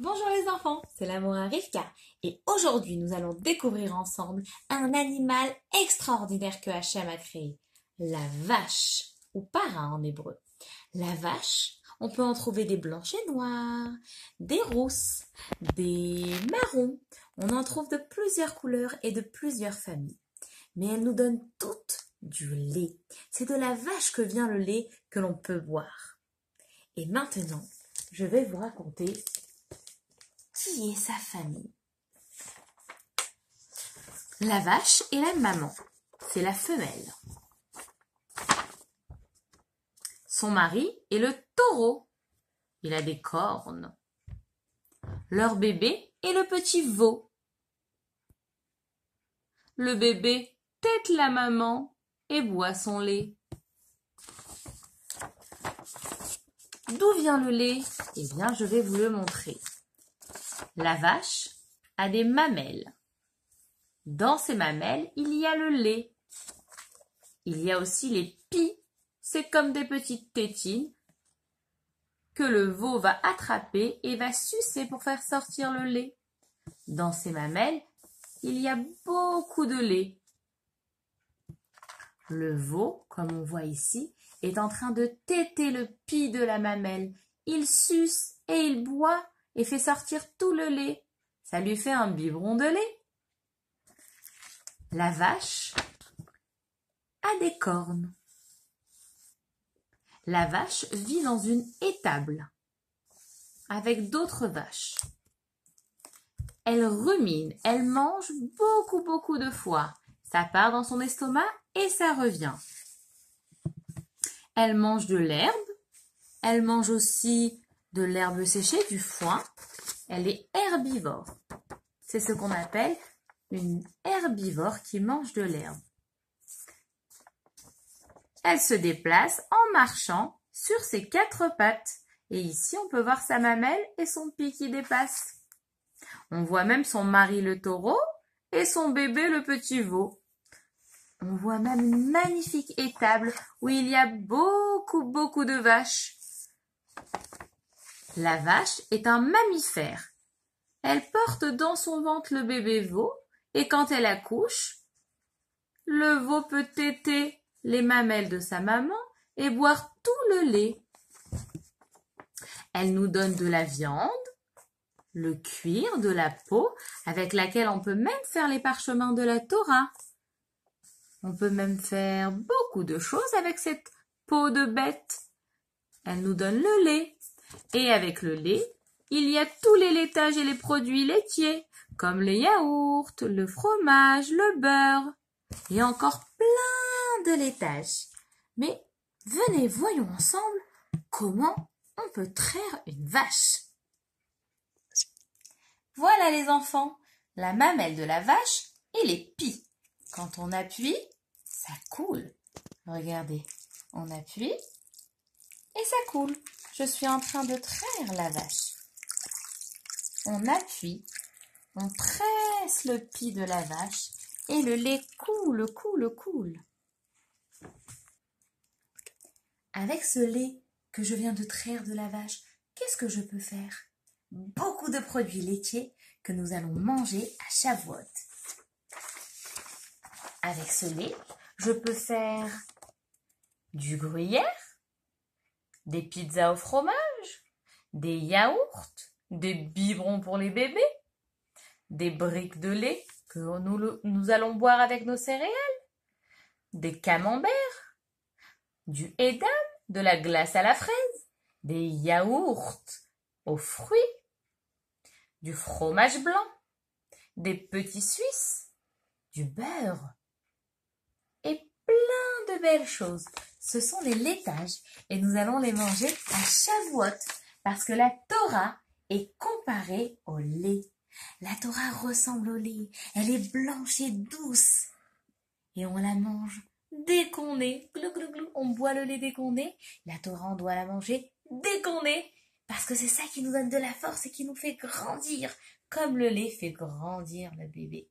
Bonjour les enfants, c'est l'amour Rivka et aujourd'hui nous allons découvrir ensemble un animal extraordinaire que Hachem a créé, la vache ou para en hébreu. La vache, on peut en trouver des blanches et noires, des rousses, des marrons, on en trouve de plusieurs couleurs et de plusieurs familles. Mais elles nous donnent toutes du lait. C'est de la vache que vient le lait que l'on peut boire. Et maintenant, je vais vous raconter qui est sa famille. La vache est la maman, c'est la femelle. Son mari est le taureau, il a des cornes. Leur bébé est le petit veau. Le bébé tète la maman et boit son lait. D'où vient le lait? Eh bien, je vais vous le montrer. La vache a des mamelles. Dans ces mamelles, il y a le lait. Il y a aussi les pies. C'est comme des petites tétines que le veau va attraper et va sucer pour faire sortir le lait. Dans ces mamelles, il y a beaucoup de lait. Le veau, comme on voit ici, est en train de téter le pie de la mamelle. Il suce et il boit et fait sortir tout le lait. Ça lui fait un biberon de lait. La vache a des cornes. La vache vit dans une étable avec d'autres vaches. Elle rumine, elle mange beaucoup de fois. Ça part dans son estomac et ça revient. Elle mange de l'herbe, elle mange aussi de l'herbe séchée, du foin. Elle est herbivore. C'est ce qu'on appelle une herbivore qui mange de l'herbe. Elle se déplace en marchant sur ses quatre pattes. Et ici, on peut voir sa mamelle et son pied qui dépasse. On voit même son mari le taureau et son bébé le petit veau. On voit même une magnifique étable où il y a beaucoup de vaches. La vache est un mammifère. Elle porte dans son ventre le bébé veau et quand elle accouche, le veau peut téter les mamelles de sa maman et boire tout le lait. Elle nous donne de la viande, le cuir, de la peau, avec laquelle on peut même faire les parchemins de la Torah. On peut même faire beaucoup de choses avec cette peau de bête. Elle nous donne le lait. Et avec le lait, il y a tous les laitages et les produits laitiers, comme les yaourts, le fromage, le beurre, et encore plein de laitages. Mais venez, voyons ensemble comment on peut traire une vache. Voilà les enfants, la mamelle de la vache et les pies. Quand on appuie, ça coule. Regardez, on appuie et ça coule. Je suis en train de traire la vache. On appuie, on presse le pie de la vache et le lait coule. Avec ce lait que je viens de traire de la vache, qu'est-ce que je peux faire? Beaucoup de produits laitiers que nous allons manger à Shavuot. Avec ce lait, je peux faire du gruyère, des pizzas au fromage, des yaourts, des biberons pour les bébés, des briques de lait que nous allons boire avec nos céréales, des camemberts, du edam, de la glace à la fraise, des yaourts aux fruits, du fromage blanc, des petits suisses, du beurre et plein de belles choses. Ce sont les laitages et nous allons les manger à Shavuot parce que la Torah est comparée au lait. La Torah ressemble au lait, elle est blanche et douce et on la mange dès qu'on est. Glou, glou, glou. On boit le lait dès qu'on est. La Torah, on doit la manger dès qu'on est parce que c'est ça qui nous donne de la force et qui nous fait grandir comme le lait fait grandir le bébé.